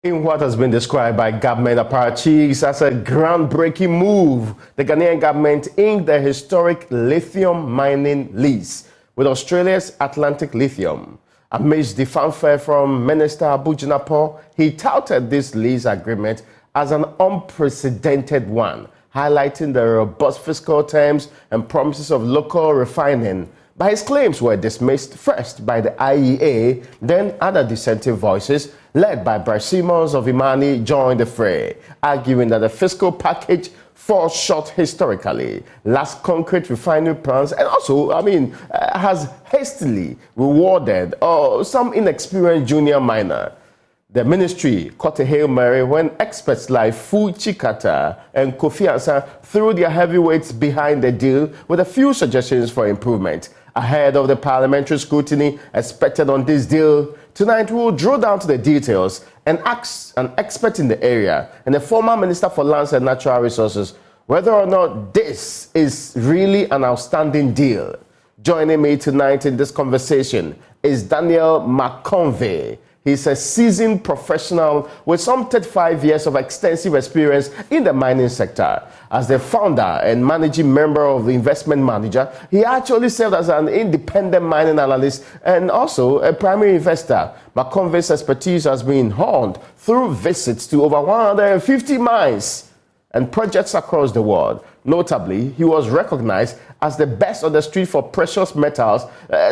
In what has been described by government apparatchiks as a groundbreaking move, the Ghanaian government inked the historic lithium mining lease with Australia's Atlantic Lithium. Amidst the fanfare from Minister Abu Jinapor, he touted this lease agreement as an unprecedented one, highlighting the robust fiscal terms and promises of local refining. But his claims were dismissed first by the IEA, then other dissenting voices, led by Bryce Simmons of Imani, joined the fray, arguing that the fiscal package falls short historically, lacks concrete refinery plans, and also, has hastily rewarded some inexperienced junior miner. The ministry caught a Hail Mary when experts like Fu Chikata and Kofi Ansan threw their heavyweights behind the deal with a few suggestions for improvement. Ahead of the parliamentary scrutiny expected on this deal, tonight we will drill down to the details and ask an expert in the area and the former Minister for Lands and Natural Resources whether or not this is really an outstanding deal. Joining me tonight in this conversation is Daniel McConvey. He's a seasoned professional with some 35 years of extensive experience in the mining sector. As the founder and managing member of the investment manager, he actually served as an independent mining analyst and also a primary investor. McConvey's expertise has been honed through visits to over 150 mines and projects across the world. Notably, he was recognized as the best on the street for precious metals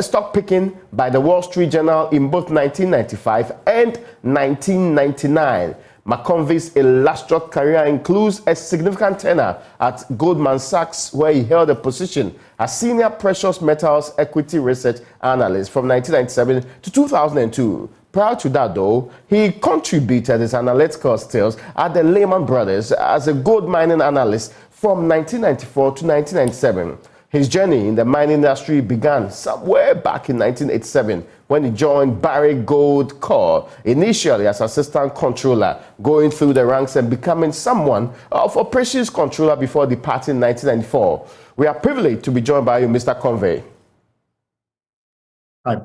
stock picking by the Wall Street Journal in both 1995 and 1999. McConvey's illustrious career includes a significant tenure at Goldman Sachs, where he held a position as senior precious metals equity research analyst from 1997 to 2002. Prior to that, though, he contributed his analytical skills at the Lehman Brothers as a gold mining analyst from 1994 to 1997. His journey in the mining industry began somewhere back in 1987 when he joined Barrick Gold Corp, initially as assistant controller, going through the ranks and becoming someone of operations controller before departing in 1994. We are privileged to be joined by you, Mr. Convey. Hi.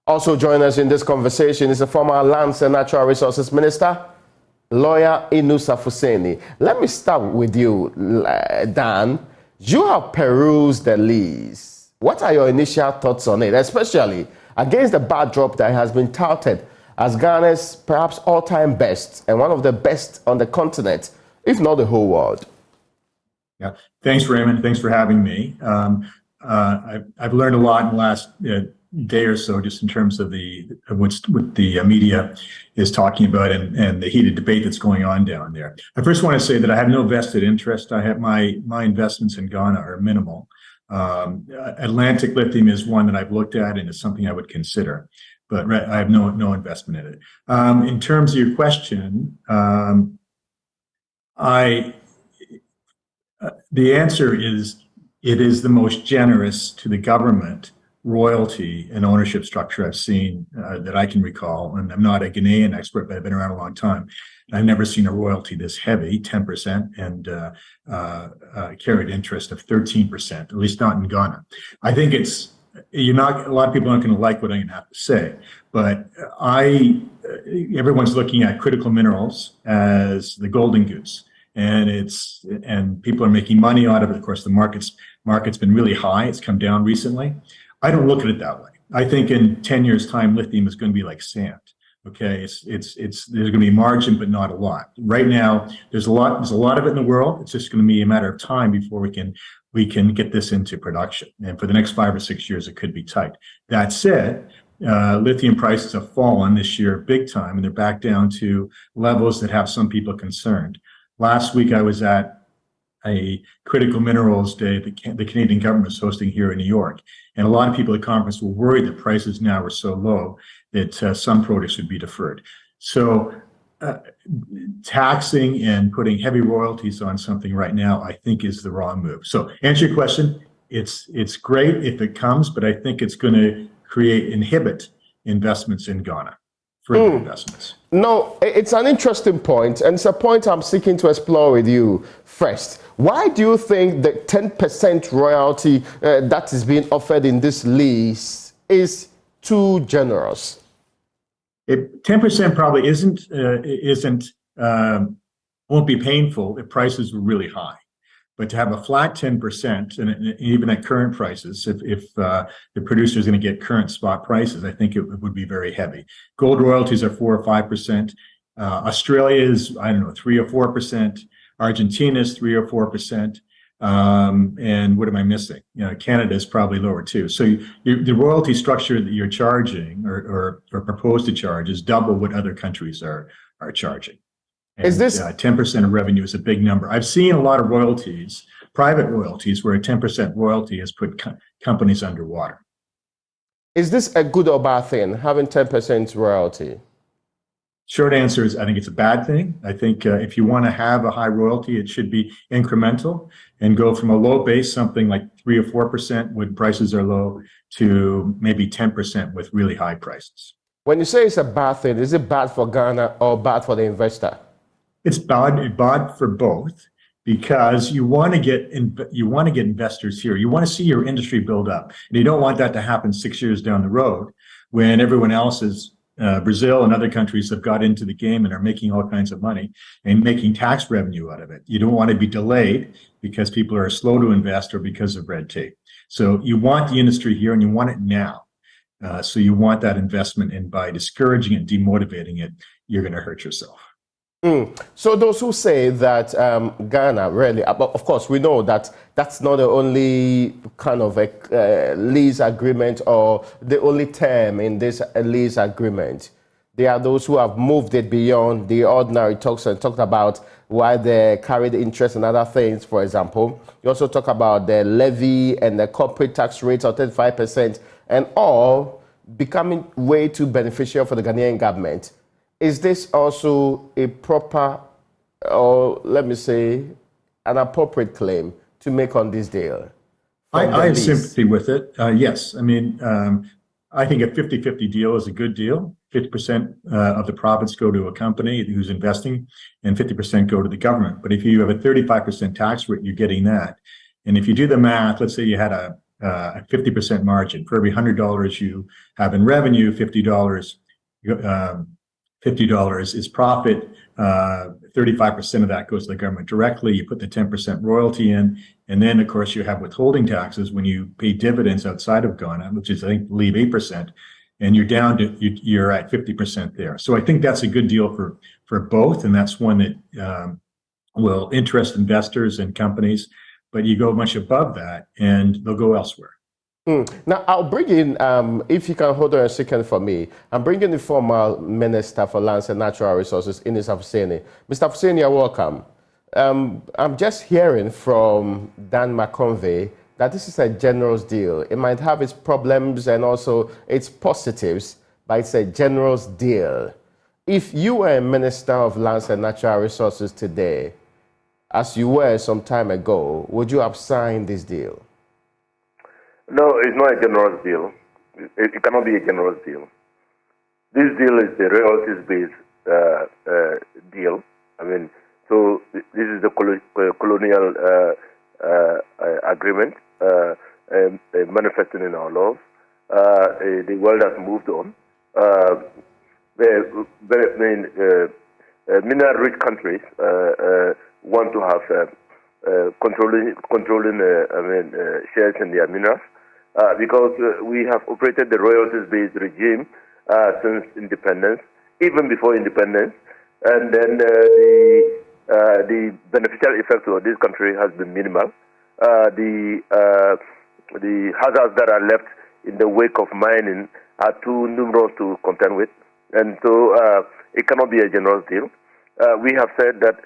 Also joining us in this conversation is the former Lands and Natural Resources Minister, lawyer Inusa Fuseni. Let me start with you, Dan. You have perused the lease. What are your initial thoughts on it, especially against the backdrop that has been touted as Ghana's perhaps all-time best and one of the best on the continent, if not the whole world? Yeah, thanks, Raymond. Thanks for having me. I've learned a lot in the last day or so, just in terms of what the media is talking about and the heated debate that's going on down there. I first want to say that I have no vested interest. I have my investments in Ghana are minimal. Atlantic Lithium is one that I've looked at and is something I would consider, but I have no investment in it. In terms of your question, the answer is it is the most generous to the government royalty and ownership structure I've seen that I can recall. And I'm not a Ghanaian expert, but I've been around a long time. I've never seen a royalty this heavy, 10%, and carried interest of 13%, at least not in Ghana. I think a lot of people aren't going to like what I'm going to have to say, but everyone's looking at critical minerals as the golden goose. And people are making money out of it. Of course, the market's been really high. It's come down recently. I don't look at it that way. I think in 10 years' time, lithium is going to be like sand. Okay, there's going to be margin, but not a lot. Right now, there's a lot of it in the world. It's just going to be a matter of time before we can get this into production. And for the next 5 or 6 years, it could be tight. That said, lithium prices have fallen this year big time, and they're back down to levels that have some people concerned. Last week, I was at a critical minerals day that the Canadian government is hosting here in New York. And a lot of people at the conference were worried that prices now were so low that some products would be deferred. So taxing and putting heavy royalties on something right now, I think, is the wrong move. So answer your question, it's great if it comes, but I think it's going to inhibit investments in Ghana. Investments. No, it's an interesting point, and it's a point I'm seeking to explore with you first. Why do you think the 10% royalty that is being offered in this lease is too generous? 10% probably won't be painful if prices were really high. But to have a flat 10%, and even at current prices, if the producer is going to get current spot prices, I think it would be very heavy. Gold royalties are 4 or 5%. Australia is, I don't know, 3 or 4%. Argentina is 3 or 4%. And what am I missing? Canada is probably lower too. So the royalty structure that you're charging or proposed to charge is double what other countries are charging. And Is this 10% of revenue is a big number. I've seen a lot of royalties, private royalties, where a 10% royalty has put companies underwater. Is this a good or bad thing, having 10% royalty? Short answer is I think it's a bad thing. I think if you want to have a high royalty, it should be incremental and go from a low base, something like 3 or 4% when prices are low, to maybe 10% with really high prices. When you say it's a bad thing, is it bad for Ghana or bad for the investor? It's bad for both, because you want to get investors here. You want to see your industry build up, and you don't want that to happen 6 years down the road when everyone else is Brazil and other countries have got into the game and are making all kinds of money and making tax revenue out of it. You don't want to be delayed because people are slow to invest or because of red tape. So you want the industry here, and you want it now. So you want that investment, and by discouraging it, demotivating it, you're going to hurt yourself. So those who say that Ghana really, of course, we know that that's not the only kind of a lease agreement or the only term in this lease agreement. There are those who have moved it beyond the ordinary talks and talked about why they carried interest and other things, for example. You also talk about the levy and the corporate tax rates of 35% and all becoming way too beneficial for the Ghanaian government. Is this also a proper, or let me say, an appropriate claim to make on this deal? I have sympathy with it. Yes. I mean, I think a 50-50 deal is a good deal. 50% of the profits go to a company who's investing, and 50% go to the government. But if you have a 35% tax rate, you're getting that. And if you do the math, let's say you had a 50% margin. For every $100 you have in revenue, $50 is profit. 35% of that goes to the government directly. You put the 10% royalty in, and then of course you have withholding taxes when you pay dividends outside of Ghana, which is, I believe, 8%, and you're at 50% there. So I think that's a good deal for both, and that's one that will interest investors and companies. But you go much above that, and they'll go elsewhere. Now, I'll bring in, if you can hold on a second for me, I'm bringing the former Minister for Lands and Natural Resources, Ines Afuseni. Mr. Afuseni, you're welcome. I'm just hearing from Dan McConvey that this is a generous deal. It might have its problems and also its positives, but it's a generous deal. If you were a Minister of Lands and Natural Resources today, as you were some time ago, would you have signed this deal? No, it's not a generous deal. It cannot be a generous deal. This deal is a royalties-based deal. I mean, so this is the colonial agreement manifesting in our laws. The world has moved on. Mineral-rich countries want to have controlling shares in their minerals. Because we have operated the royalties-based regime since independence, even before independence, and then the beneficial effect of this country has been minimal. The hazards that are left in the wake of mining are too numerous to contend with, and so it cannot be a generous deal. We have said that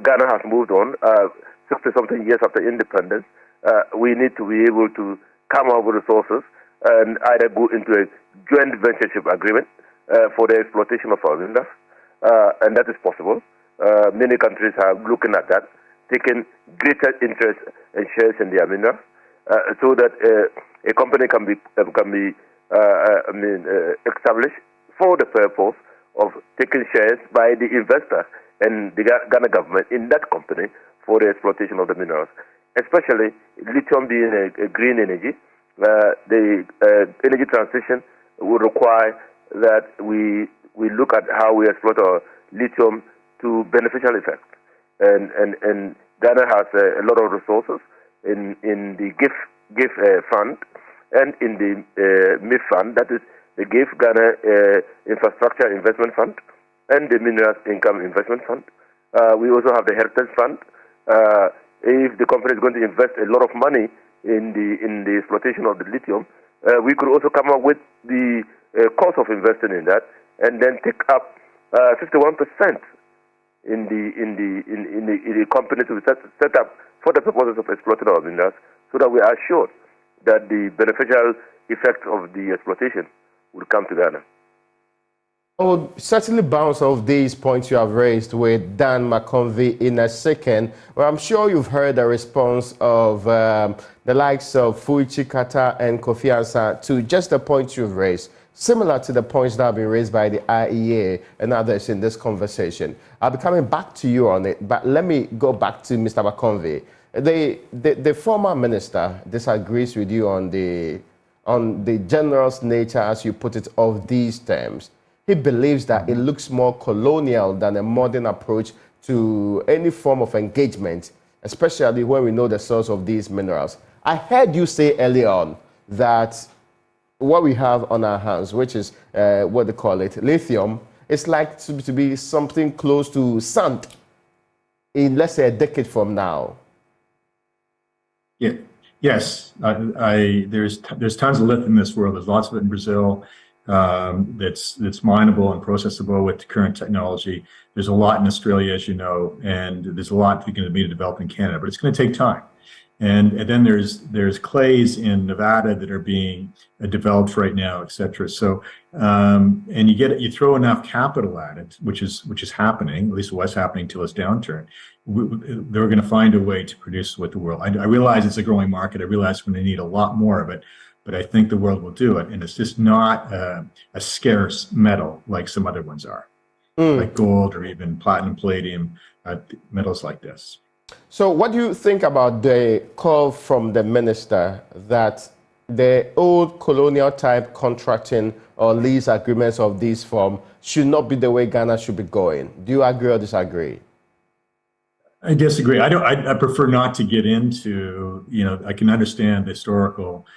Ghana has moved on 60-something years after independence. We need to be able to come up with resources and either go into a joint ventureship agreement for the exploitation of our minerals, and that is possible. Many countries are looking at that, taking greater interest and shares in their minerals, so that a company can be established for the purpose of taking shares by the investor and the Ghana government in that company for the exploitation of the minerals. Especially lithium being a green energy, the energy transition will require that we we look at how we exploit our lithium to beneficial effect. And Ghana has a lot of resources in the GIF fund and in the MIF fund, that is the GIF Ghana Infrastructure Investment Fund and the Minerals Income Investment Fund. We also have the Heritage Fund. If the company is going to invest a lot of money in the exploitation of the lithium, we could also come up with the cost of investing in that, and then take up 51% in the company to set up for the purposes of exploiting our minerals, so that we are assured that the beneficial effects of the exploitation will come to Ghana. I will certainly bounce off these points you have raised with Dan McConvey in a second. Well, I'm sure you've heard the response of the likes of Fuichi Kata and Kofi Ansah to just the points you've raised, similar to the points that have been raised by the IEA and others in this conversation. I'll be coming back to you on it, but let me go back to Mr. McConvey. The former minister disagrees with you on the generous nature, as you put it, of these terms. He believes that it looks more colonial than a modern approach to any form of engagement, especially when we know the source of these minerals. I heard you say early on that what we have on our hands, which is what they call it, lithium, is like to be something close to sand in, let's say, a decade from now. Yeah. Yes. There's tons of lithium in this world. There's lots of it in Brazil. That's mineable and processable with the current technology. There's a lot in Australia, as you know, and there's a lot going to be developed in Canada, but it's going to take time. And then there's clays in Nevada that are being developed right now, et cetera. So and you throw enough capital at it, which is happening, at least it was happening till this downturn. They're going to find a way to produce with the world. I realize it's a growing market. I realize we're going to need a lot more of it. But I think the world will do it, and it's just not a scarce metal like some other ones are, like gold or even platinum, palladium, metals like this. So what do you think about the call from the minister that the old colonial type contracting or lease agreements of this form should not be the way Ghana should be going? Do you agree or disagree? I disagree. I prefer not to get into, I can understand the historical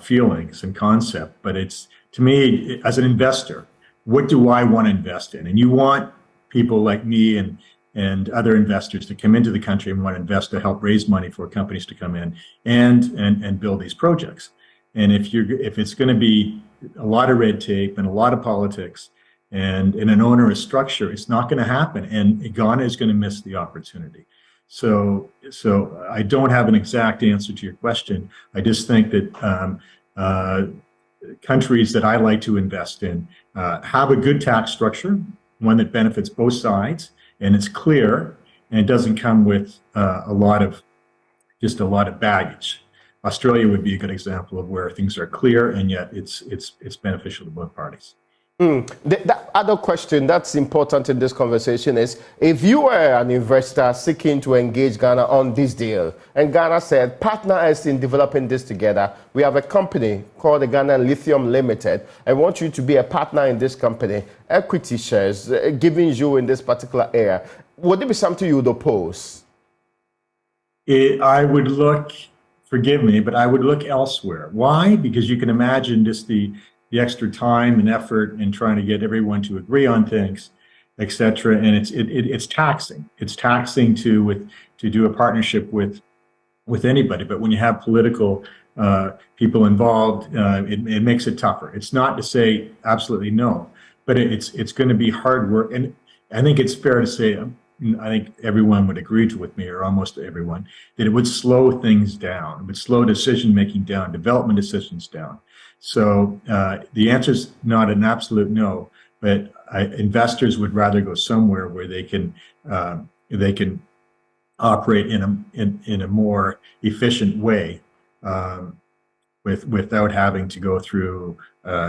feelings and concept, but it's, to me, as an investor, what do I want to invest in? And you want people like me and other investors to come into the country and want to invest to help raise money for companies to come in and build these projects. And if it's going to be a lot of red tape and a lot of politics and in an onerous structure, it's not going to happen. And Ghana is going to miss the opportunity. So I don't have an exact answer to your question. I just think that countries that I like to invest in have a good tax structure, one that benefits both sides, and it's clear, and it doesn't come with a lot of baggage. Australia would be a good example of where things are clear and yet it's beneficial to both parties. The other question that's important in this conversation is, if you were an investor seeking to engage Ghana on this deal, and Ghana said, partner us in developing this together, we have a company called the Ghana Lithium Limited, I want you to be a partner in this company, equity shares giving you in this particular area, would it be something you would oppose? I would look, forgive me, but I would look elsewhere. Why? Because you can imagine just the extra time and effort in trying to get everyone to agree on things, et cetera. And it's taxing. It's taxing to do a partnership with anybody. But when you have political people involved, it makes it tougher. It's not to say absolutely no, but it's going to be hard work. And I think it's fair to say, I think everyone would agree with me, or almost everyone, that it would slow things down. It would slow decision-making down, development decisions down. So the answer is not an absolute no, but investors would rather go somewhere where they can operate in a more efficient way without having to go through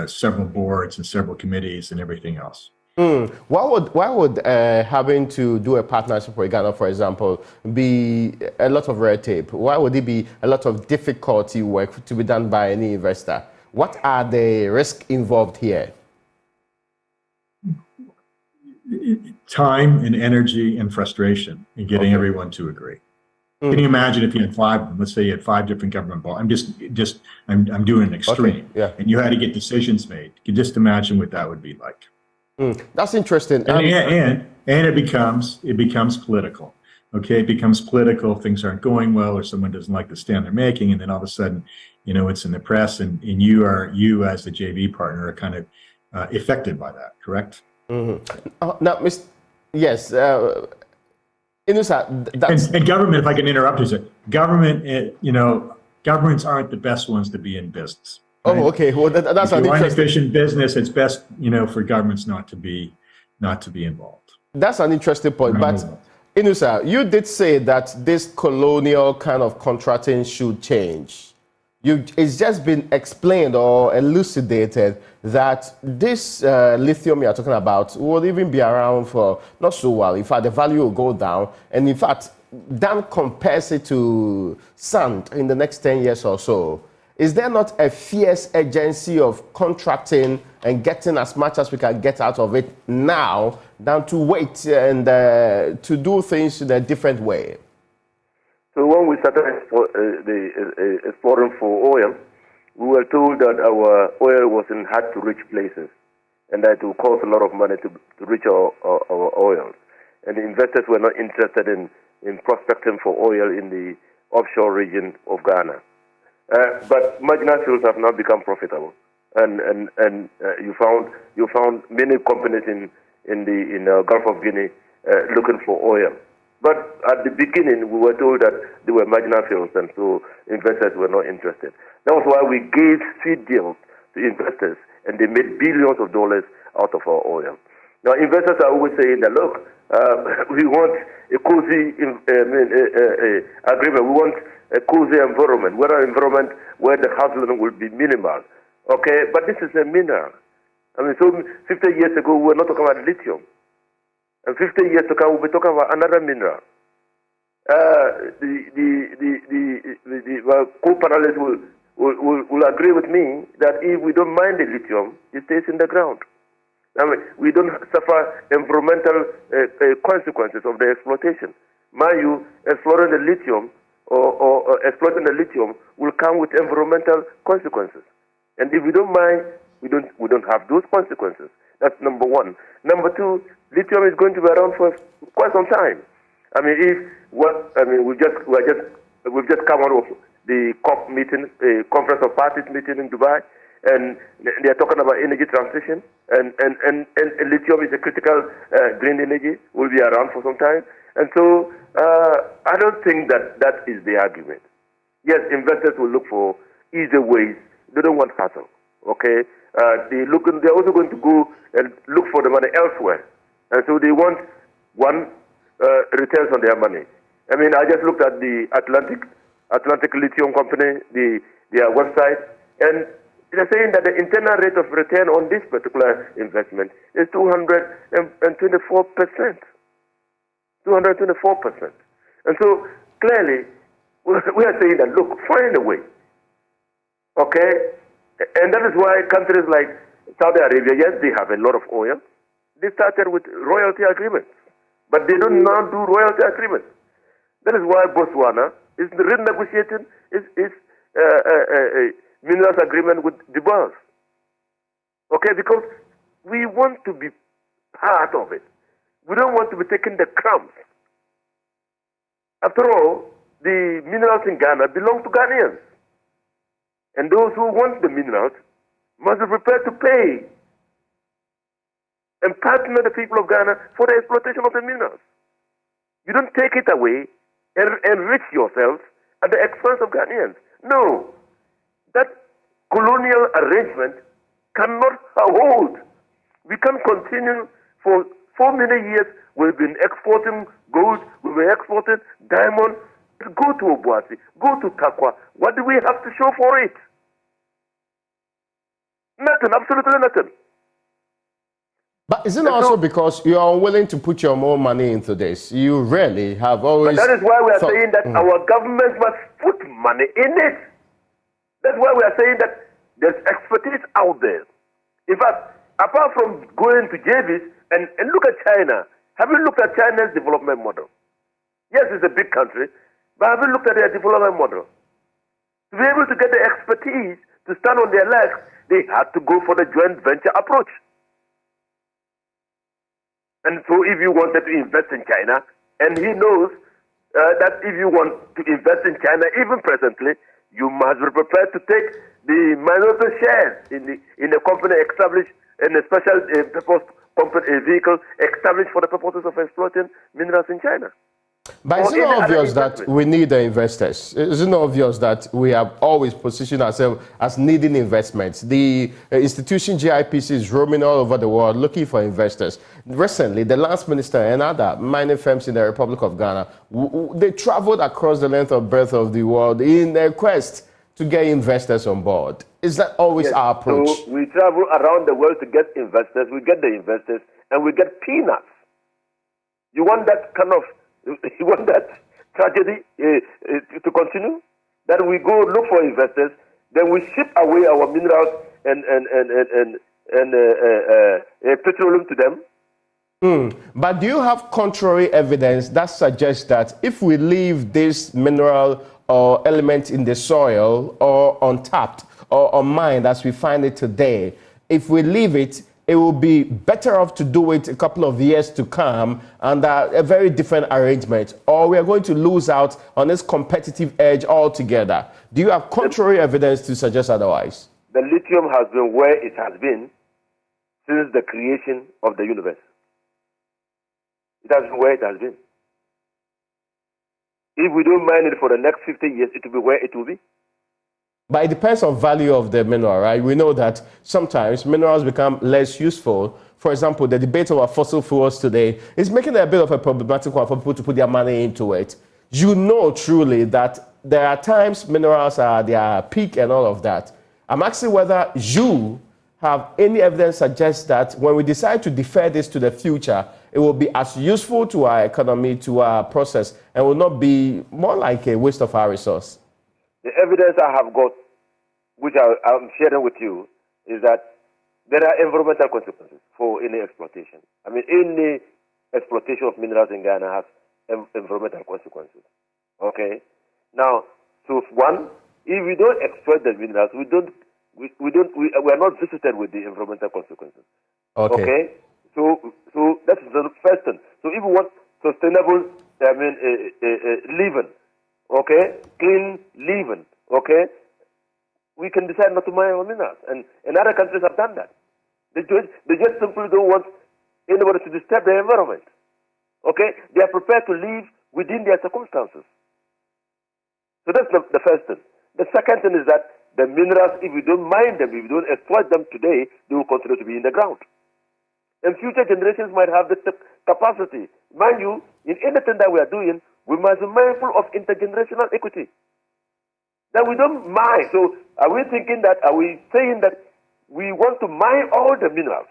several boards and several committees and everything else. Why would having to do a partnership with Ghana, for example, be a lot of red tape? Why would it be a lot of difficulty work to be done by any investor? What are the risks involved here? time and energy and frustration in getting everyone to agree. Can you imagine if you had five of them? Let's say you had five different government bodies. I'm doing an extreme. And you had to get decisions made. You can just imagine what that would be like. That's interesting. And it becomes political. Okay, it becomes political. Things aren't going well, or someone doesn't like the stand they're making, and then all of a sudden, it's in the press, and you as the JV partner are kind of affected by that. Correct? Now, yes. Inusa, and government, if I can interrupt you, government, governments aren't the best ones to be in business. Right? Oh, okay. Well, that's an efficient business. It's best, for governments not to be involved. That's an interesting point. But Inusa, you did say that this colonial kind of contracting should change. It's just been explained or elucidated that this lithium you're talking about will even be around for not so well. In fact, the value will go down. And in fact, Dan compares it to sand in the next 10 years or so. Is there not a fierce urgency of contracting and getting as much as we can get out of it now than to wait and to do things in a different way? So when we started exploring for oil, we were told that our oil was in hard-to-reach places and that it would cost a lot of money to reach our oil. And the investors were not interested in prospecting for oil in the offshore region of Ghana. But marginal fields have now become profitable, and you found many companies in the Gulf of Guinea looking for oil. But at the beginning, we were told that they were marginal fields, and so investors were not interested. That was why we gave seed deals to investors, and they made billions of dollars out of our oil. Now, investors are always saying that, look, we want a cozy agreement. We want a cozy environment, where an environment where the hassling will be minimal. Okay, but this is a mineral. I mean, so 50 years ago, we were not talking about lithium. And 50 years to come, we'll be talking about another mineral. The co-panelists will agree with me that if we don't mine the lithium, it stays in the ground. I mean, we don't suffer environmental consequences of the exploitation. Mind you, exploring the lithium or exploiting the lithium will come with environmental consequences. And if we don't mine, we don't have those consequences. That's number one. Number two, lithium is going to be around for quite some time. I mean, we've just come out of the COP meeting, Conference of Parties meeting in Dubai, and they are talking about energy transition, and lithium is a critical green energy, will be around for some time. And so I don't think that is the argument. Yes, investors will look for easy ways. They don't want hassle. Okay, they're also going to go and look for the money elsewhere, and so they want returns on their money. I mean, I just looked at the Atlantic Lithium Company, their website, and they're saying that the internal rate of return on this particular investment is 224%. 224%. And so clearly, we are saying that, look, find a way. Okay? And that is why countries like Saudi Arabia, yes, they have a lot of oil. They started with royalty agreements, but they don't now do royalty agreements. That is why Botswana is renegotiating its minerals agreement with the Dubai. Okay, because we want to be part of it. We don't want to be taking the crumbs. After all, the minerals in Ghana belong to Ghanaians. And those who want the minerals must be prepared to pay and partner the people of Ghana for the exploitation of the minerals. You don't take it away and enrich yourself at the expense of Ghanaians. No. That colonial arrangement cannot hold. We can continue for so many years. We've been exporting gold, we've been exporting diamond. Go to Obuasi, go to Takwa. What do we have to show for it? Nothing, absolutely nothing. But isn't it also because you are unwilling to put your own money into this? You really have always... But that is why we are saying that our government must put money in it. That's why we are saying that there's expertise out there. In fact, apart from going to JVs And look at China. Have you looked at China's development model? Yes, it's a big country, but have you looked at their development model? To be able to get the expertise to stand on their legs, they had to go for the joint venture approach. And so if you wanted to invest in China, and he knows that if you want to invest in China, even presently, you must be prepared to take the minority shares in the company established, in a special purpose company, a vehicle established for the purposes of exploiting minerals in China. But is it not obvious that we need the investors? Is it not obvious that we have always positioned ourselves as needing investments? The institution GIPC is roaming all over the world looking for investors. Recently, the lance minister and other mining firms in the Republic of Ghana, they traveled across the length and breadth of the world in their quest to get investors on board. Is that always our approach? So we travel around the world to get investors, we get the investors, and we get peanuts. You want that kind of you want that tragedy to continue? That we go look for investors, then we ship away our minerals and petroleum to them. But do you have contrary evidence that suggests that if we leave this mineral or element in the soil or untapped or unmined as we find it today, if we leave it, it will be better off to do it a couple of years to come under a very different arrangement, or we are going to lose out on this competitive edge altogether? Do you have contrary evidence to suggest otherwise? The lithium has been where it has been since the creation of the universe. It has been where it has been. If we don't mine it for the next 50 years, it will be where it will be. But it depends on value of the mineral, right? We know that sometimes minerals become less useful. For example, the debate over fossil fuels today is making it a bit of a problematic one for people to put their money into it. You know truly that there are times minerals are at their peak and all of that. I'm asking whether you have any evidence suggests that when we decide to defer this to the future, it will be as useful to our economy, to our process, and will not be more like a waste of our resource. The evidence I have got, which I'm sharing with you, is that there are environmental consequences for any exploitation. I mean, any exploitation of minerals in Ghana has environmental consequences. Okay? Now, so one, if we don't exploit the minerals, we are not visited with the environmental consequences. Okay? So that's the first thing. So if we want sustainable, living, okay, clean living, okay, we can decide not to mine our minerals, and other countries have done that. They just simply don't want anybody to disturb the environment. Okay, they are prepared to live within their circumstances. So that's the first thing. The second thing is that the minerals, if we don't mine them, if we don't exploit them today, they will continue to be in the ground. And future generations might have the capacity. Mind you, in anything that we are doing, we must be mindful of intergenerational equity. That we don't mine. So are we saying that we want to mine all the minerals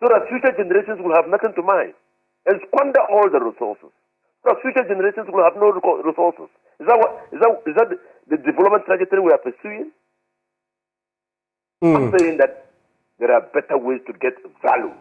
so that future generations will have nothing to mine and squander all the resources? So that future generations will have no resources. Is that the development trajectory we are pursuing? I'm saying that there are better ways to get value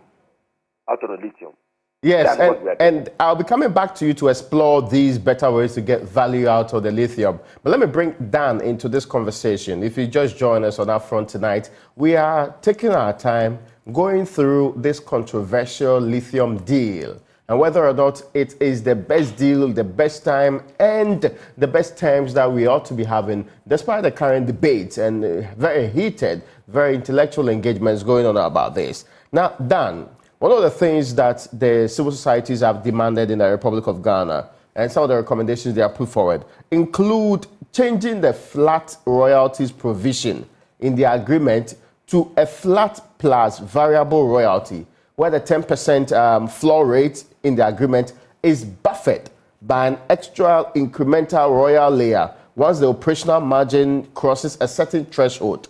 out of the lithium. Yes, and I'll be coming back to you to explore these better ways to get value out of the lithium. But let me bring Dan into this conversation. If you just join us on Upfront tonight, we are taking our time going through this controversial lithium deal and whether or not it is the best deal, the best time, and the best terms that we ought to be having, despite the current debates and very heated, very intellectual engagements going on about this. Now, Dan, one of the things that the civil societies have demanded in the Republic of Ghana, and some of the recommendations they have put forward, include changing the flat royalties provision in the agreement to a flat plus variable royalty, where the 10% floor rate in the agreement is buffered by an extra incremental royal layer once the operational margin crosses a certain threshold.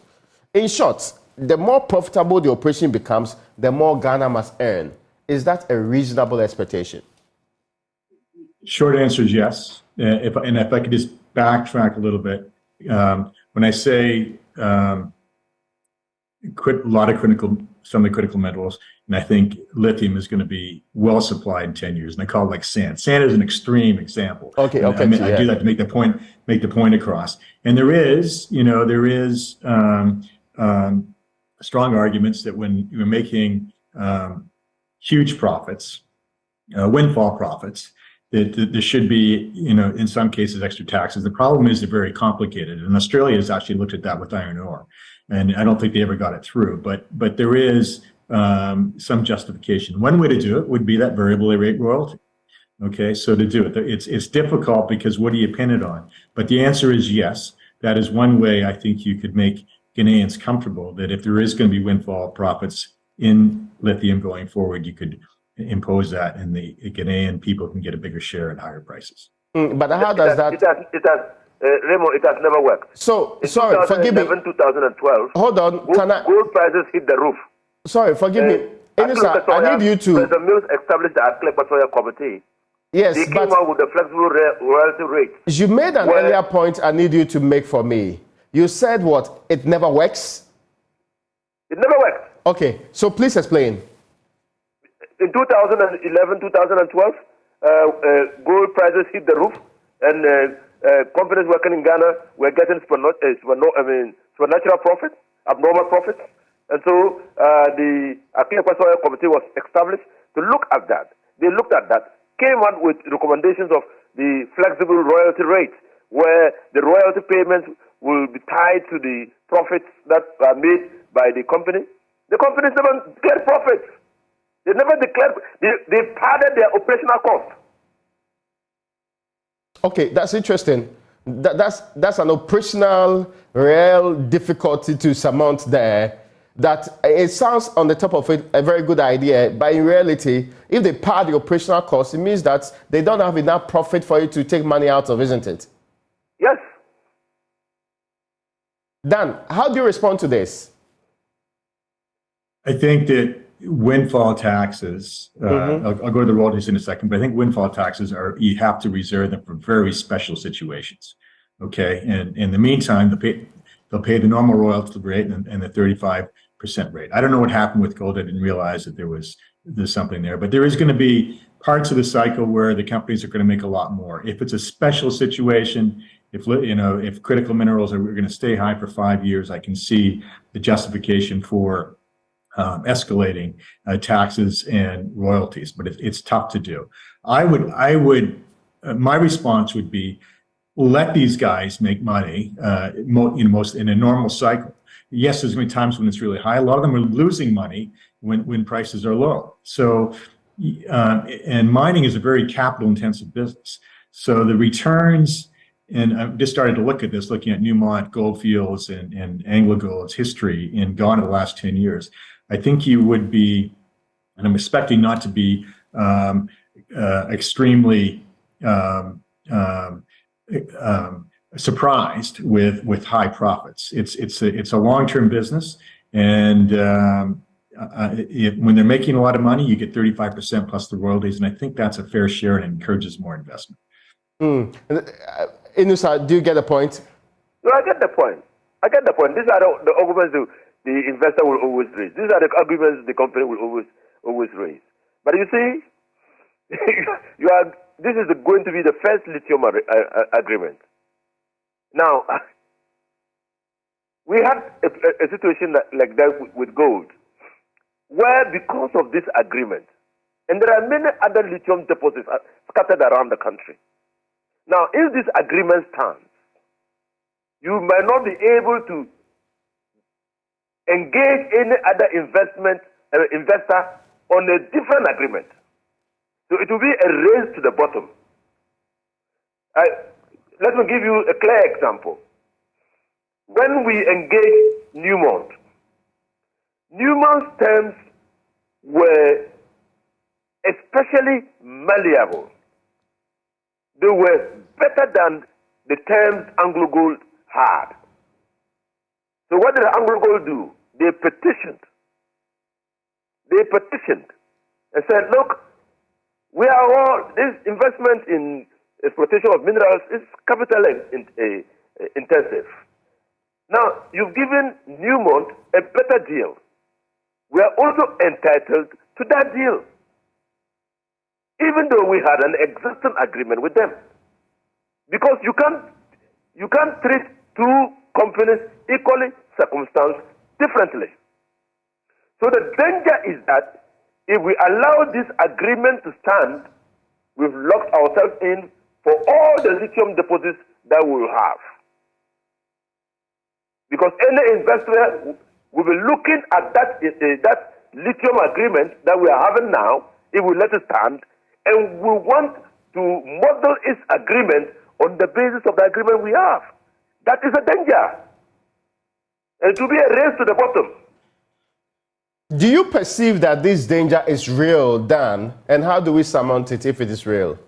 In short, the more profitable the operation becomes, the more Ghana must earn. Is that a reasonable expectation? Short answer is yes. If I could just backtrack a little bit, when I say a lot of critical some of the critical metals, and I think lithium is going to be well supplied in 10 years. And I call it like sand. Sand is an extreme example. Okay, I do that to make the point across. And there is strong arguments that when you're making huge profits, windfall profits, that there should be, in some cases, extra taxes. The problem is they're very complicated, and Australia has actually looked at that with iron ore, and I don't think they ever got it through. But there is some justification. One way to do it would be that variable rate royalty. Okay, so to do it, it's difficult because what do you pin it on? But the answer is yes. That is one way I think you could make Ghanaians comfortable that if there is going to be windfall profits in lithium going forward, you could impose that, and the Ghanaian people can get a bigger share at higher prices. But how does that? It has, Raymond, it has never worked. So, in sorry, forgive me. 2012. Hold on, gold prices hit the roof. Sorry, forgive me. Inisa, I need you to. The mills established the Acquah committee. Yes, they came out with the flexible royalty rate. You made an earlier point I need you to make for me. You said what? It never works? It never works. Okay, so please explain. In 2011, 2012, gold prices hit the roof, and companies working in Ghana were getting supernatural profits, abnormal profits. And so the Acquah committee was established to look at that. They looked at that, came out with recommendations of the flexible royalty rate, where the royalty payments will be tied to the profits that are made by the company. The companies never get profits. They never declared, they padded their operational cost. Okay, that's interesting. That's an operational, real difficulty to surmount there. That it sounds on the top of it a very good idea, but in reality, if they pad the operational cost, it means that they don't have enough profit for you to take money out of, isn't it? Yes. Dan, how do you respond to this? I think that windfall taxes, I'll go to the royalties in a second, but I think windfall taxes you have to reserve them for very special situations. Okay. And in the meantime, they'll pay the normal royalty rate and the 35% rate. I don't know what happened with gold. I didn't realize that there's something there, but there is going to be parts of the cycle where the companies are going to make a lot more. If it's a special situation, if critical minerals are going to stay high for 5 years, I can see the justification for escalating taxes and royalties, but it's tough to do. My response would be, let these guys make money. Most in a normal cycle. Yes, there's going to be times when it's really high. A lot of them are losing money when prices are low. So, and mining is a very capital-intensive business. So the returns, and I've just started to look at this, looking at Newmont, Goldfields, and AngloGold's history in Ghana the last 10 years. I think you would be, and I'm expecting not to be extremely surprised with high profits. It's a long-term business, and when they're making a lot of money, you get 35% plus the royalties, and I think that's a fair share and encourages more investment. Inusa, do you get the point? No, I get the point. These are the arguments the investor will always raise. These are the arguments the company will always raise. But you see, this is going to be the first lithium agreement. Now, we had a situation like that with gold, where because of this agreement, and there are many other lithium deposits scattered around the country. Now, if this agreement stands, you might not be able to engage any other investor on a different agreement. So it will be a race to the bottom. Let me give you a clear example. When we engaged Newmont's terms were especially malleable. They were better than the terms AngloGold had. So what did AngloGold do? They petitioned and said, look, this investment in exploitation of minerals is capital intensive. Now, you've given Newmont a better deal. we are also entitled to that deal, even though we had an existing agreement with them. Because you can't treat two companies equally circumstanced differently. So the danger is that if we allow this agreement to stand, we've locked ourselves in for all the lithium deposits that we will have. Because any investor will be looking at that lithium agreement that we are having now, if we let it stand, and we want to model its agreement on the basis of the agreement we have. That is a danger. And it will be a race to the bottom. Do you perceive that this danger is real, Dan? And how do we surmount it if it is real?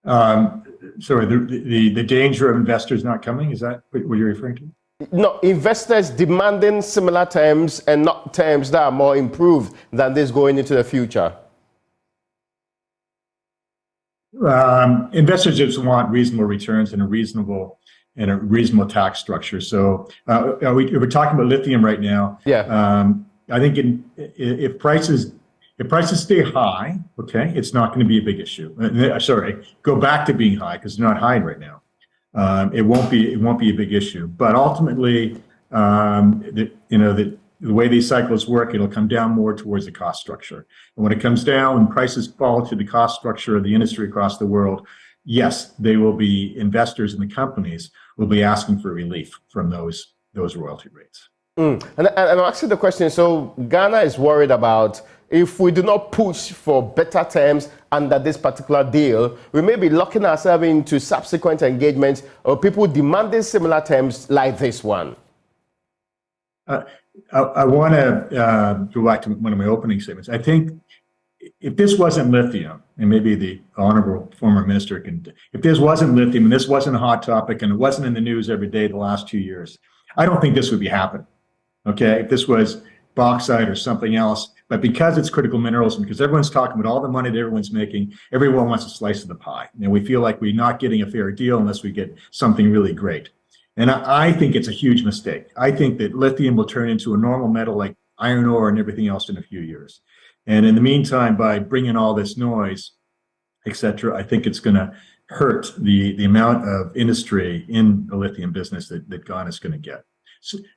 Sorry, the danger of investors not coming, is that what you're referring to? No, investors demanding similar terms and not terms that are more improved than this going into the future. Investors just want reasonable returns and a reasonable tax structure. So we're talking about lithium right now. Yeah. I think if prices stay high, okay, it's not going to be a big issue. Sorry, go back to being high because they're not high right now. It won't be a big issue. But ultimately, the way these cycles work, it'll come down more towards the cost structure. And when it comes down and prices fall to the cost structure of the industry across the world, yes, they will be investors in the companies will be asking for relief from those royalty rates. And I'm asking the question, so Ghana is worried about if we do not push for better terms under this particular deal, we may be locking ourselves into subsequent engagements or people demanding similar terms like this one. I want to go back to one of my opening statements. I think if this wasn't lithium, and maybe the honorable former minister can, if this wasn't lithium and this wasn't a hot topic and it wasn't in the news every day the last 2 years, I don't think this would be happening. Okay, if this was bauxite or something else, but because it's critical minerals and because everyone's talking about all the money that everyone's making, everyone wants a slice of the pie. And we feel like we're not getting a fair deal unless we get something really great. And I think it's a huge mistake. I think that lithium will turn into a normal metal like iron ore and everything else in a few years. And in the meantime, by bringing all this noise, et cetera, I think it's going to hurt the amount of industry in the lithium business that Ghana is going to get.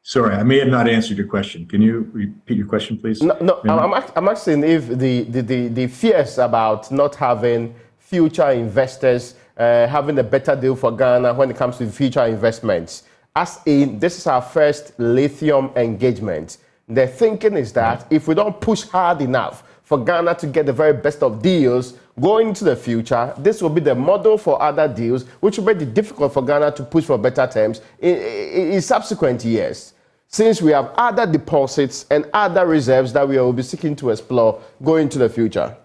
Sorry, I may have not answered your question. Can you repeat your question, please? No, I'm asking if the fears about not having future investors having a better deal for Ghana when it comes to future investments. As in, this is our first lithium engagement. The thinking is that if we don't push hard enough for Ghana to get the very best of deals going into the future, this will be the model for other deals, which will make it difficult for Ghana to push for better terms in subsequent years, since we have other deposits and other reserves that we will be seeking to explore going into the future.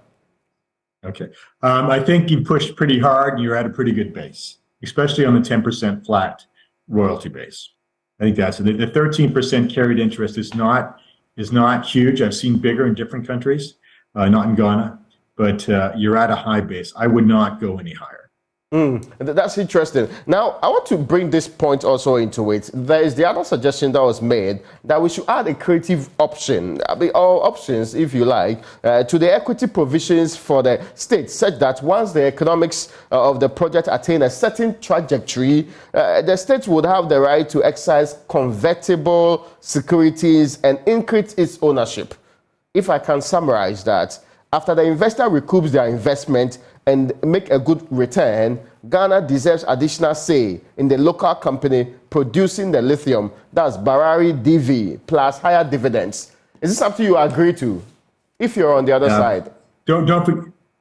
Okay. I think you pushed pretty hard and you're at a pretty good base, especially on the 10% flat royalty base. I think that's the 13% carried interest is not huge. I've seen bigger in different countries, not in Ghana, but you're at a high base. I would not go any higher. That's interesting. Now, I want to bring this point also into it. There is the other suggestion that was made that we should add a creative option, or options, if you like, to the equity provisions for the state, such that once the economics of the project attain a certain trajectory, the state would have the right to exercise convertible securities and increase its ownership. If I can summarize that, after the investor recoups their investment and make a good return, Ghana deserves additional say in the local company producing the lithium, that's Barari DV, plus higher dividends. Is this something you agree to, if you're on the other side? Don't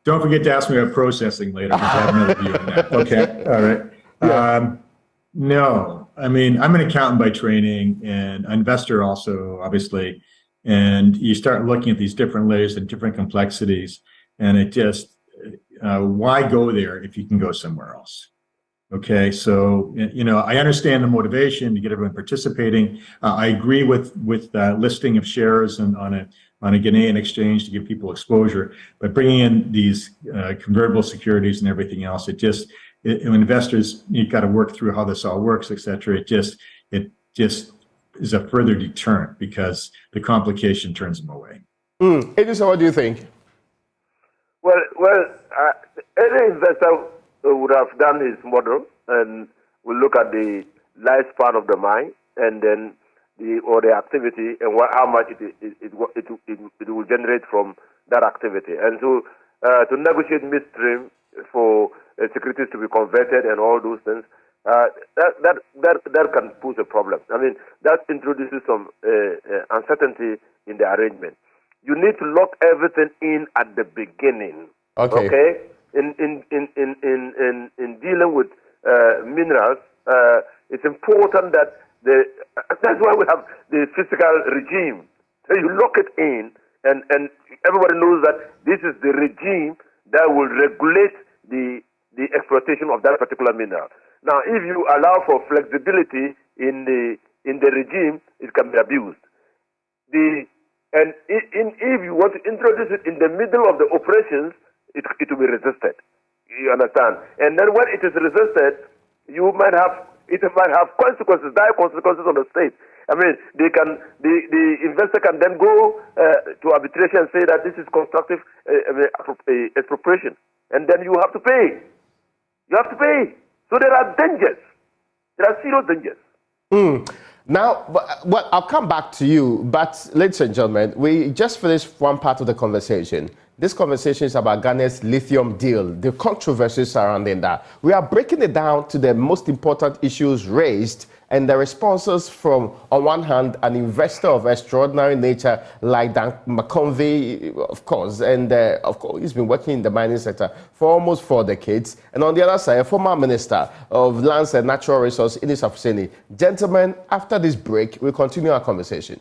forget to ask me about processing later, because I have another view on that. Okay, all right. Yeah. No, I mean, I'm an accountant by training and an investor also, obviously, and you start looking at these different layers and different complexities, and it just, why go there if you can go somewhere else? Okay, so I understand the motivation to get everyone participating. I agree with listing of shares on a Ghanaian exchange to give people exposure, but bringing in these convertible securities and everything else, investors, you've got to work through how this all works, et cetera. It just is a further deterrent because the complication turns them away. Edison, what do you think? Well, any investor would have done his model and will look at the lifespan of the mine and then the activity and how much it will generate from that activity. And so to negotiate midstream for securities to be converted and all those things, that can pose a problem. I mean, that introduces some uncertainty in the arrangement. You need to lock everything in at the beginning. Okay? In dealing with minerals, it's important that that's why we have the fiscal regime. So you lock it in, and everybody knows that this is the regime that will regulate the exploitation of that particular mineral. Now, if you allow for flexibility in the regime, it can be abused. If you want to introduce it in the middle of the operations, it will be resisted. You understand? And then when it is resisted, it might have consequences, dire consequences on the state. I mean, the investor can then go to arbitration and say that this is constructive expropriation, and then you have to pay. You have to pay. So there are dangers. There are serious dangers. Now, well, I'll come back to you, but ladies and gentlemen, we just finished one part of the conversation. This conversation is about Ghana's lithium deal, the controversies surrounding that. We are breaking it down to the most important issues raised and the responses from, on one hand, an investor of extraordinary nature like Dan McConvey, of course, and of course, he's been working in the mining sector for almost 4 decades. And on the other side, a former minister of lands and natural resources, Idris Afuseni. Gentlemen, after this break, we'll continue our conversation.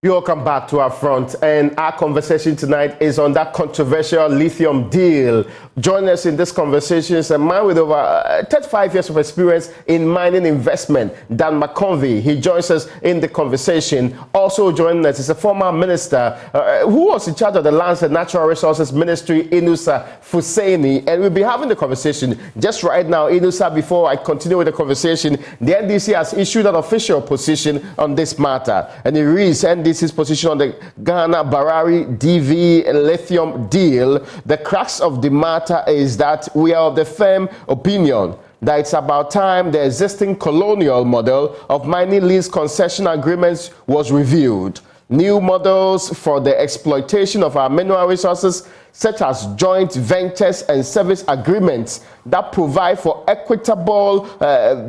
Welcome back to Upfront, and our conversation tonight is on that controversial lithium deal. Joining us in this conversation is a man with over 35 years of experience in mining investment, Dan McConvey. He joins us in the conversation. Also joining us is a former minister who was in charge of the Lands and Natural Resources Ministry, Inusa Fuseni, and we'll be having the conversation just right now. Inusa, before I continue with the conversation, the NDC has issued an official position on this matter, and it reads NDC's position on the Ghana-Barari DV lithium deal. The crux of the matter is that we are of the firm opinion that it's about time the existing colonial model of mining lease concession agreements was reviewed. New models for the exploitation of our mineral resources, such as joint ventures and service agreements that provide for equitable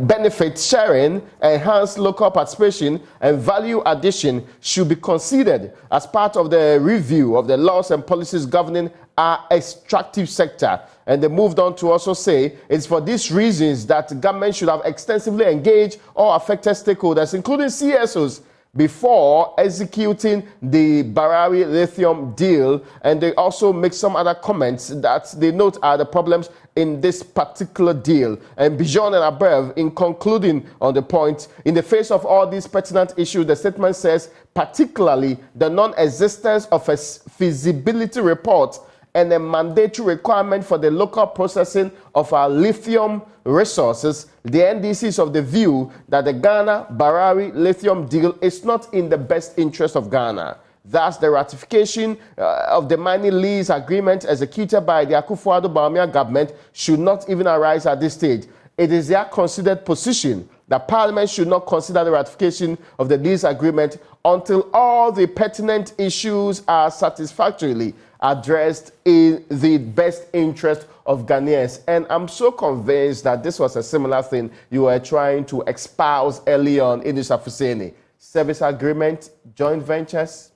benefit sharing, enhanced local participation, and value addition, should be considered as part of the review of the laws and policies governing our extractive sector. And they moved on to also say it's for these reasons that the government should have extensively engaged all affected stakeholders, including CSOs, before executing the Barari lithium deal. And they also make some other comments that they note are the problems in this particular deal. And beyond and above, in concluding on the point, in the face of all these pertinent issues, the statement says particularly the non-existence of a feasibility report and a mandatory requirement for the local processing of our lithium resources, the NDC is of the view that the Ghana-Barari lithium deal is not in the best interest of Ghana. Thus, the ratification of the mining lease agreement executed by the Akufo-Addo government should not even arise at this stage. It is their considered position that Parliament should not consider the ratification of the lease agreement until all the pertinent issues are satisfactorily addressed in the best interest of Ghanaians. And I'm so convinced that this was a similar thing you were trying to espouse early on in this Afuseni. Service agreement, joint ventures.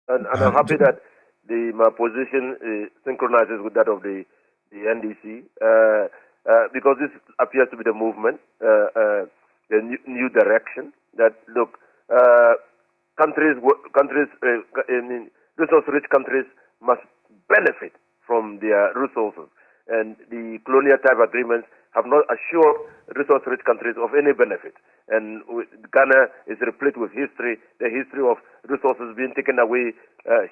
And I'm happy that my position synchronizes with that of the NDC because this appears to be the movement, the new direction that, look, resource-rich countries must benefit from their resources. and the colonial type agreements have not assured resource-rich countries of any benefit. And Ghana is replete with history, the history of resources being taken away,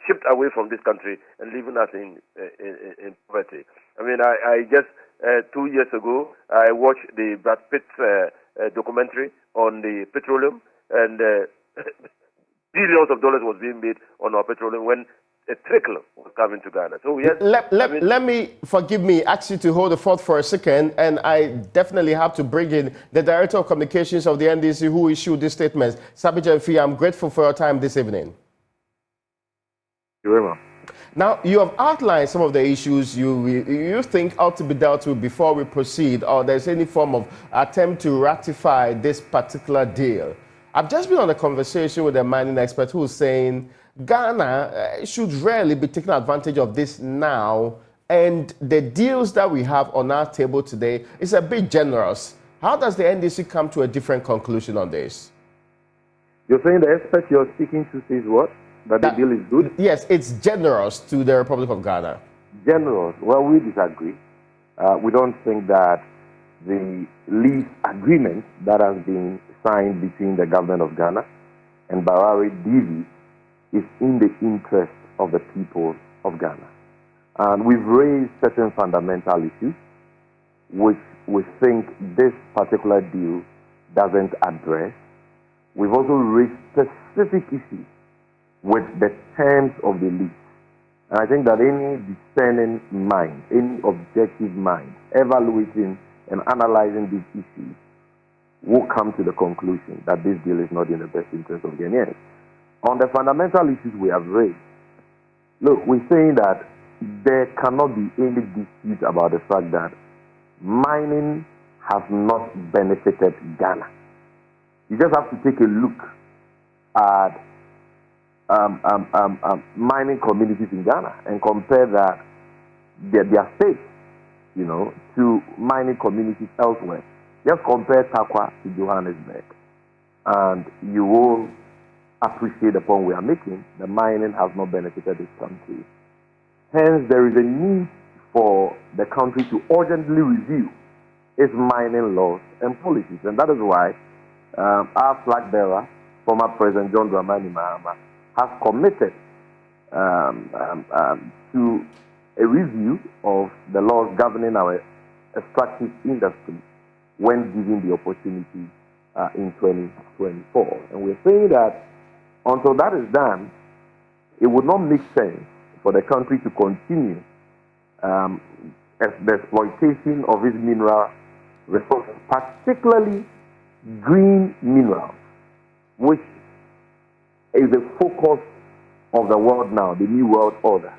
shipped away from this country and leaving us in poverty. I mean, I just 2 years ago, I watched the Brad Pitt documentary on the petroleum, and billions of dollars was being made on our petroleum when a trickle was coming to Ghana. So yes, let me, forgive me, ask you to hold the fort for a second, and I definitely have to bring in the Director of Communications of the NDC who issued these statements. Sabija Mfi, I'm grateful for your time this evening. Thank you very much. Now, you have outlined some of the issues you think ought to be dealt with before we proceed, or there's any form of attempt to ratify this particular deal. I've just been on a conversation with a mining expert who's saying Ghana should rarely be taking advantage of this now, and the deals that we have on our table today is a bit generous. How does the NDC come to a different conclusion on this? You're saying the expert you're speaking to says what? That the deal is good? Yes, it's generous to the Republic of Ghana. Generous? Well, we disagree. We don't think that the lease agreement that has been signed between the government of Ghana and Barari DV is in the interest of the people of Ghana. And we've raised certain fundamental issues which we think this particular deal doesn't address. We've also raised specific issues with the terms of the lease. And I think that any discerning mind, any objective mind, evaluating and analyzing these issues will come to the conclusion that this deal is not in the best interest of Ghanaians. On the fundamental issues we have raised, look, we're saying that there cannot be any dispute about the fact that mining has not benefited Ghana. You just have to take a look at mining communities in Ghana and compare that their state, to mining communities elsewhere. Just compare Takwa to Johannesburg, and you will appreciate the point we are making. The mining has not benefited this country. Hence, there is a need for the country to urgently review its mining laws and policies, and that is why our flag bearer, former President John Dramani Mahama, has committed to a review of the laws governing our extractive industry when given the opportunity in 2024. And we're saying that until that is done, it would not make sense for the country to continue the exploitation of its mineral resources, particularly green minerals, which is the focus of the world now, the New World Order.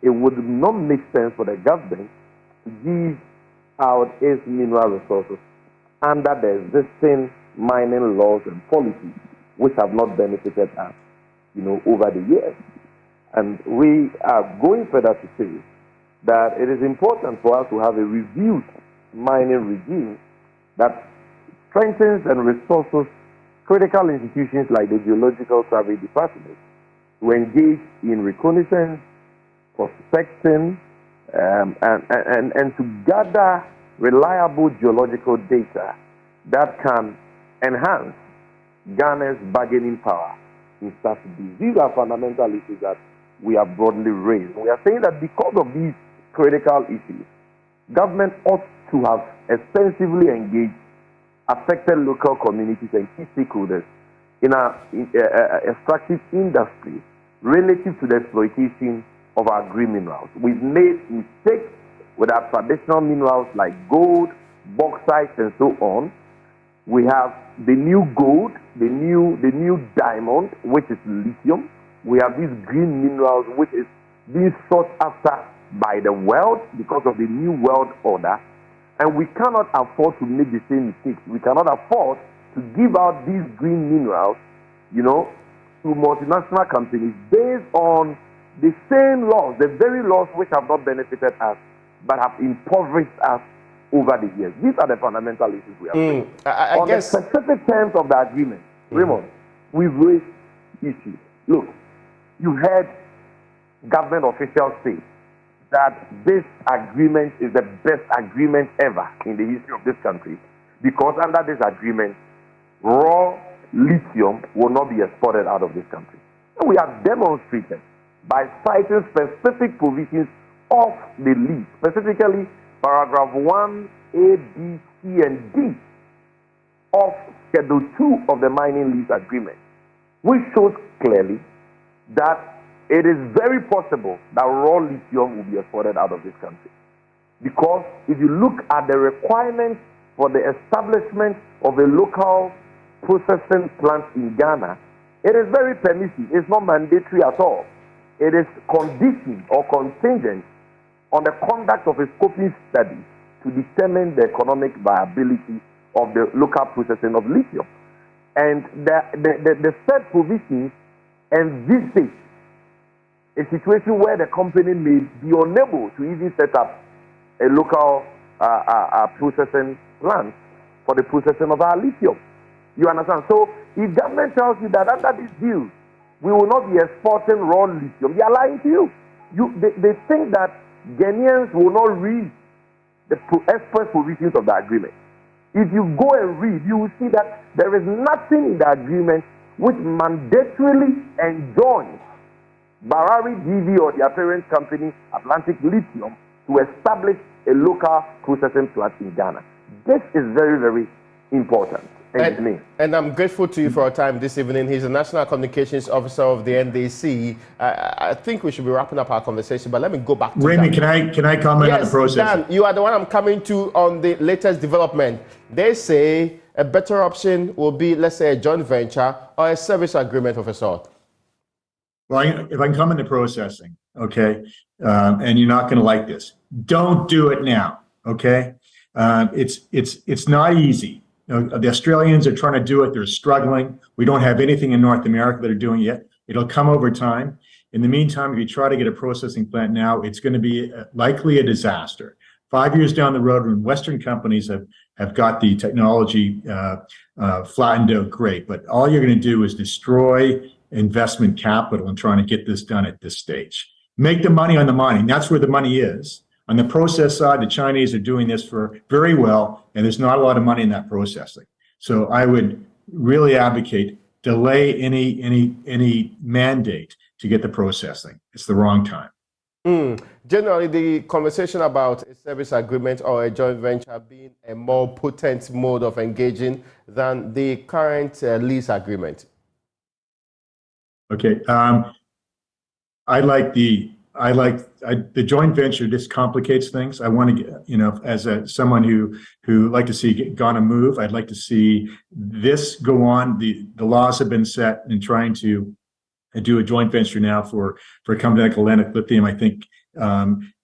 It would not make sense for the government to give out its mineral resources under the existing mining laws and policies, which have not benefited us, over the years. And we are going further to say that it is important for us to have a reviewed mining regime that strengthens and resources critical institutions like the Geological Survey Department to engage in reconnaissance, prospecting, and to gather reliable geological data that can enhance Ghana's bargaining power in such deals. These are fundamental issues that we have broadly raised. We are saying that because of these critical issues, government ought to have extensively engaged affected local communities and key stakeholders in our extractive industry relative to the exploitation of our green minerals. We've made mistakes with our traditional minerals like gold, bauxite, and so on. We have the new gold, the new diamond, which is lithium. We have these green minerals, which is being sought after by the world because of the new world order. And we cannot afford to make the same mistakes. We cannot afford to give out these green minerals, to multinational companies based on the same laws, the very laws which have not benefited us, but have impoverished us over the years. These are the fundamental issues we have raised. On the specific terms of the agreement, Raymond, we've raised issues. Look, you heard government officials say that this agreement is the best agreement ever in the history of this country, because under this agreement, raw lithium will not be exported out of this country. And we have demonstrated by citing specific provisions of the lease, specifically paragraph 1, A, B, C, and D of Schedule 2 of the mining lease agreement, which shows clearly that it is very possible that raw lithium will be exported out of this country. Because if you look at the requirements for the establishment of a local processing plant in Ghana, it is very permissive. It's not mandatory at all. It is conditioned or contingent on the conduct of a scoping study to determine the economic viability of the local processing of lithium. And the said provisions envisage a situation where the company may be unable to even set up a local processing plant for the processing of our lithium. You understand? So if government tells you that under this deal, we will not be exporting raw lithium, they are lying to you. They think that Ghanaians will not read the express provisions of the agreement. If you go and read, you will see that there is nothing in the agreement which mandatorily enjoins Barari DV or their parent company, Atlantic Lithium, to establish a local processing plant in Ghana. This is very, very important. And I'm grateful to you for your time this evening. He's the National Communications Officer of the NDC. I think we should be wrapping up our conversation, but let me go back to Raymond, Dan. can I comment on the process? Dan, you are the one I'm coming to on the latest development. They say a better option will be, let's say, a joint venture or a service agreement of a sort. Well, if I can come into processing, okay, and you're not going to like this, don't do it now, okay? It's not easy. The Australians are trying to do it. They're struggling. We don't have anything in North America that are doing it yet. It'll come over time. In the meantime, if you try to get a processing plant now, it's going to be likely a disaster. 5 years down the road, when Western companies have got the technology flattened out, great. But all you're going to do is destroy investment capital in trying to get this done at this stage. Make the money on the mining. That's where the money is. On the process side, the Chinese are doing this for very well, and there's not a lot of money in that processing. So I would really advocate delay any mandate to get the processing. It's the wrong time. Generally, the conversation about a service agreement or a joint venture being a more potent mode of engaging than the current lease agreement. Okay, I like the joint venture. Just complicates things. I want to, as someone who like to see Ghana move, I'd like to see this go on. The laws have been set, and trying to do a joint venture now for a company like Atlantic Lithium, I think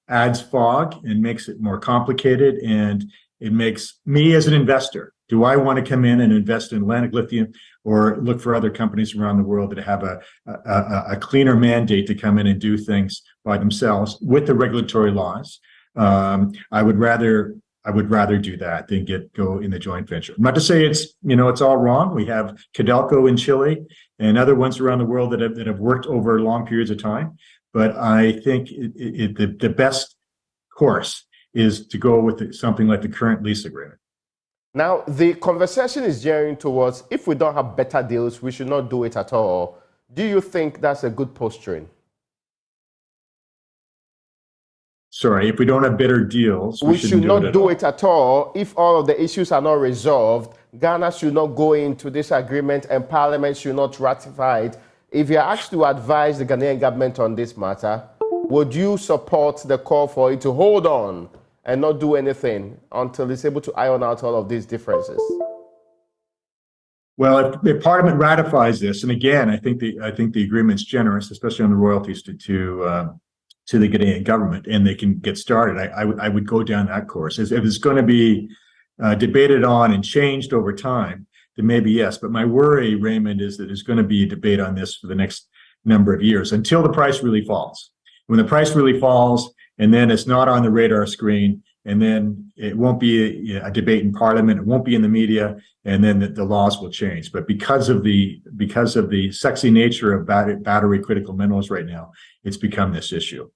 adds fog and makes it more complicated, and it makes me as an investor. Do I want to come in and invest in Atlantic Lithium, or look for other companies around the world that have a cleaner mandate to come in and do things by themselves with the regulatory laws? I would rather do that than go in the joint venture. Not to say it's all wrong. We have Codelco in Chile and other ones around the world that have worked over long periods of time. But I think the best course is to go with something like the current lease agreement. Now, the conversation is gearing towards, if we don't have better deals, we should not do it at all. Do you think that's a good posturing? Sorry, if we don't have better deals, we should not do it at all. If all of the issues are not resolved, Ghana should not go into this agreement and Parliament should not ratify it. If you're asked to advise the Ghanaian government on this matter, would you support the call for it to hold on and not do anything until it's able to iron out all of these differences? Well, if Parliament ratifies this, and again, I think the agreement's generous, especially on the royalties to the Ghanaian government, and they can get started, I would go down that course. If it's going to be debated on and changed over time, then maybe yes. But my worry, Raymond, is that there's going to be a debate on this for the next number of years until the price really falls. When the price really falls, and then it's not on the radar screen, and then it won't be a debate in Parliament, it won't be in the media, and then the laws will change. But because of the sexy nature of battery critical minerals right now, it's become this issue.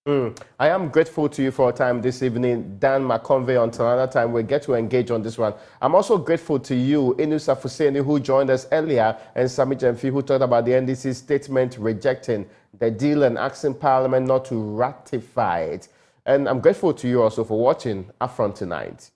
I am grateful to you for your time this evening, Dan McConvey. Until another time, we get to engage on this one. I'm also grateful to you, Inusa Fuseni, who joined us earlier, and Sami Jemfi, who talked about the NDC's statement rejecting the deal and asking Parliament not to ratify it. And I'm grateful to you also for watching Upfront tonight.